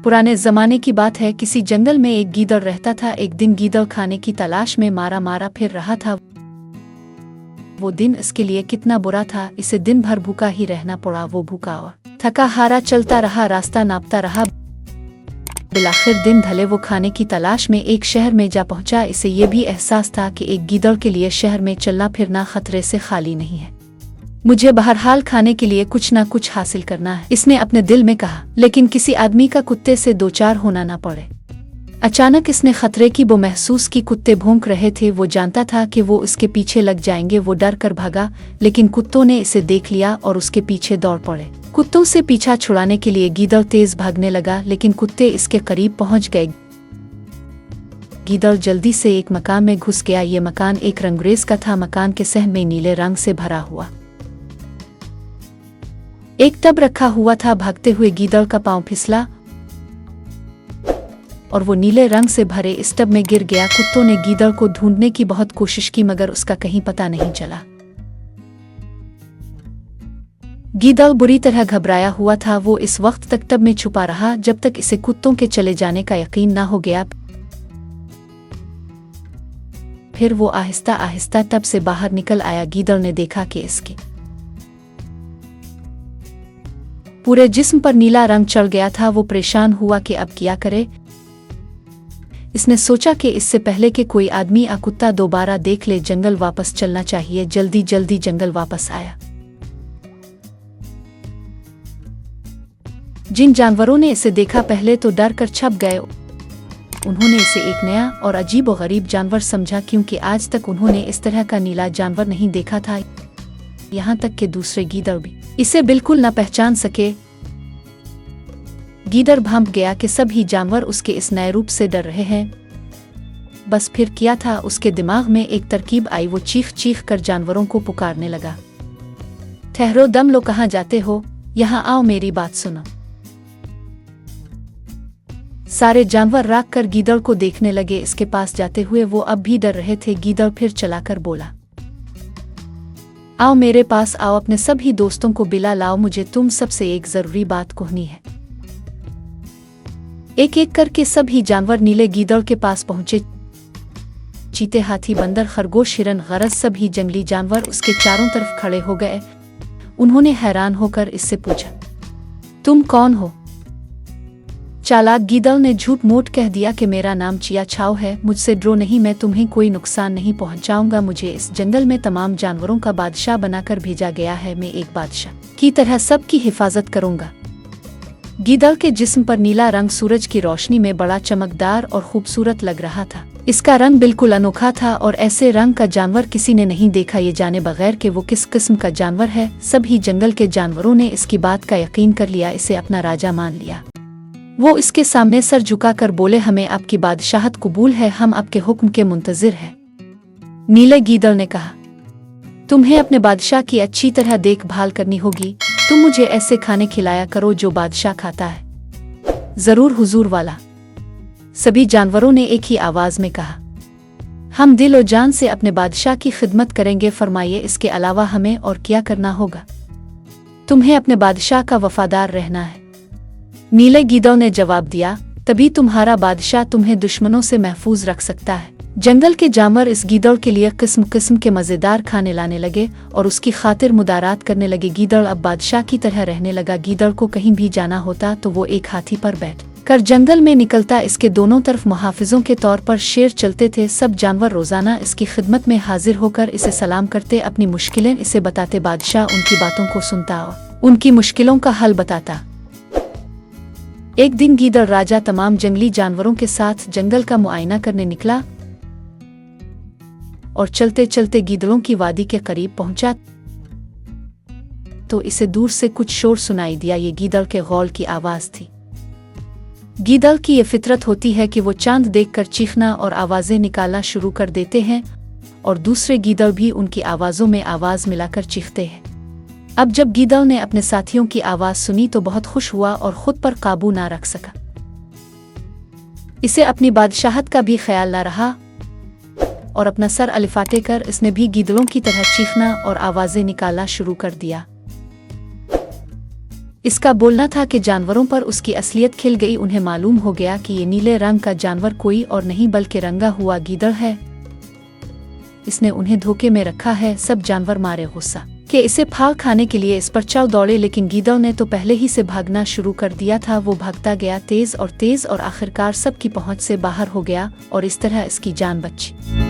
पुराने जमाने की बात है, किसी जंगल में एक गीदड़ रहता था। एक दिन गीदड़ खाने की तलाश में मारा फिर रहा था। वो दिन इसके लिए कितना बुरा था, इसे दिन भर भूखा ही रहना पड़ा। वो भूखा और थका हारा चलता रहा, रास्ता नापता रहा। बिलाखिर दिन ढले वो खाने की तलाश में एक शहर में जा पहुंचा। इसे ये भी एहसास था कि एक गीदड़ के लिए शहर में चलना फिरना खतरे से खाली नहीं है। मुझे बहरहाल खाने के लिए कुछ ना कुछ हासिल करना है, इसने अपने दिल में कहा। लेकिन किसी आदमी का कुत्ते से दो चार होना ना पड़े। अचानक इसने खतरे की वो महसूस की। कुत्ते भौंक रहे थे। वो जानता था कि वो इसके पीछे लग जाएंगे। वो डर कर भागा, लेकिन कुत्तों ने इसे देख लिया और उसके पीछे दौड़ पड़े। कुत्तों से पीछा छुड़ाने के लिए गीदड़ तेज भागने लगा, लेकिन कुत्ते इसके करीब पहुंच गए। गीदड़ जल्दी से एक मकान में घुस गया। ये मकान एक रंगरेज का था। मकान के सहन में नीले रंग से भरा हुआ एक टब रखा हुआ था। भागते हुए गीदड़ का पांव फिसला और वो नीले रंग से भरे इस टब में गिर गया। कुत्तों ने गीदड़ को ढूंढने की बहुत कोशिश की, मगर उसका कहीं पता नहीं चला। गीदड़ बुरी तरह घबराया हुआ था। वो इस वक्त तक टब में छुपा रहा जब तक इसे कुत्तों के चले जाने का यकीन ना हो गया। फिर वो आहिस्ता आहिस्ता टब से बाहर निकल आया। गीदड़ ने देखा कि इसके पूरे जिस्म पर नीला रंग चढ़ गया था। वो परेशान हुआ कि अब क्या करे। इसने सोचा कि इससे पहले कि कोई आदमी या कुत्ता दोबारा देख ले, जंगल वापस चलना चाहिए। जल्दी जल्दी जंगल वापस आया। जिन जानवरों ने इसे देखा पहले तो डर कर छप गए। उन्होंने इसे एक नया और अजीब व गरीब जानवर समझा, क्योंकि आज तक उन्होंने इस तरह का नीला जानवर नहीं देखा था। यहाँ तक कि दूसरे गीदड़ भी इसे बिल्कुल न पहचान सके। गीदड़ भांप गया कि सभी जानवर उसके इस नए रूप से डर रहे हैं। बस फिर क्या था, उसके दिमाग में एक तरकीब आई। वो चीख चीख कर जानवरों को पुकारने लगा, ठहरो, दम लो, कहाँ जाते हो? यहाँ आओ, मेरी बात सुनो। सारे जानवर राग कर गीदड़ को देखने लगे। इसके पास जाते हुए वो अब भी डर रहे थे। गीदड़ फिर चलाकर बोला, आओ मेरे पास आओ, अपने सभी दोस्तों को बिला लाओ, मुझे तुम सबसे एक जरूरी बात कहनी है। एक एक करके सभी जानवर नीले गीदड़ के पास पहुंचे। चीते, हाथी, बंदर, खरगोश, हिरन, गरज सभी जंगली जानवर उसके चारों तरफ खड़े हो गए। उन्होंने हैरान होकर इससे पूछा, तुम कौन हो? चालाक गीदड़ ने झूठ मूठ कह दिया कि मेरा नाम चिया छाओ है। मुझसे डरो नहीं, मैं तुम्हें कोई नुकसान नहीं पहुंचाऊंगा। मुझे इस जंगल में तमाम जानवरों का बादशाह बनाकर भेजा गया है। मैं एक बादशाह की तरह सबकी हिफाजत करूंगा। गीदड़ के जिस्म पर नीला रंग सूरज की रोशनी में बड़ा चमकदार और खूबसूरत लग रहा था। इसका रंग बिल्कुल अनोखा था और ऐसे रंग का जानवर किसी ने नहीं देखा। ये जाने बगैर कि वो किस किस्म का जानवर है, सभी जंगल के जानवरों ने इसकी बात का यकीन कर लिया, इसे अपना राजा मान लिया। वो इसके सामने सर झुकाकर बोले, हमें आपकी बादशाहत कबूल है, हम आपके हुक्म के मुंतजिर हैं। नीले गीदड़ ने कहा, तुम्हें अपने बादशाह की अच्छी तरह देखभाल करनी होगी। तुम मुझे ऐसे खाने खिलाया करो जो बादशाह खाता है। जरूर हुजूर वाला, सभी जानवरों ने एक ही आवाज में कहा। हम दिल और जान से अपने बादशाह की खिदमत करेंगे। फरमाइए, इसके अलावा हमें और क्या करना होगा? तुम्हें अपने बादशाह का वफादार रहना है। नीले गीदड़ ने जवाब दिया, तभी तुम्हारा बादशाह तुम्हें दुश्मनों से महफूज रख सकता है। जंगल के जानवर इस गीदड़ के लिए किस्म किस्म के मजेदार खाने लाने लगे और उसकी खातिर मुदारात करने लगे। गीदड़ अब बादशाह की तरह रहने लगा। गीदड़ को कहीं भी जाना होता तो वो एक हाथी पर बैठ कर जंगल में निकलता। इसके दोनों तरफ मुहाफिजों के तौर पर शेर चलते थे। सब जानवर रोजाना इसकी खिदमत में हाजिर होकर इसे सलाम करते, अपनी मुश्किलें इसे बताते। बादशाह उनकी बातों को सुनता और उनकी मुश्किलों का हल बताता। एक दिन गीदड़ राजा तमाम जंगली जानवरों के साथ जंगल का मुआयना करने निकला और चलते चलते गीदड़ों की वादी के करीब पहुंचा तो इसे दूर से कुछ शोर सुनाई दिया। ये गीदड़ के गौल की आवाज थी। गीदड़ की ये फितरत होती है कि वो चांद देखकर चीखना और आवाजें निकालना शुरू कर देते हैं और दूसरे गीदड़ भी उनकी आवाजों में आवाज मिलाकर चीखते हैं। अब जब गीदड़ ने अपने साथियों की आवाज सुनी तो बहुत खुश हुआ और खुद पर काबू ना रख सका। इसे अपनी बादशाहत का भी ख्याल ना रहा और अपना सर अलिफाटे कर इसने भी गीदड़ों की तरह चीखना और आवाजें निकालना शुरू कर दिया। इसका बोलना था कि जानवरों पर उसकी असलियत खिल गई। उन्हें मालूम हो गया कि ये नीले रंग का जानवर कोई और नहीं बल्कि रंगा हुआ गीदड़ है। इसने उन्हें धोखे में रखा है। सब जानवर मारे गुस्सा कि इसे फाड़ खाने के लिए इस पर चाव दौड़े, लेकिन गीदड़ ने तो पहले ही से भागना शुरू कर दिया था। वो भागता गया तेज और आखिरकार सबकी पहुंच से बाहर हो गया और इस तरह इसकी जान बची।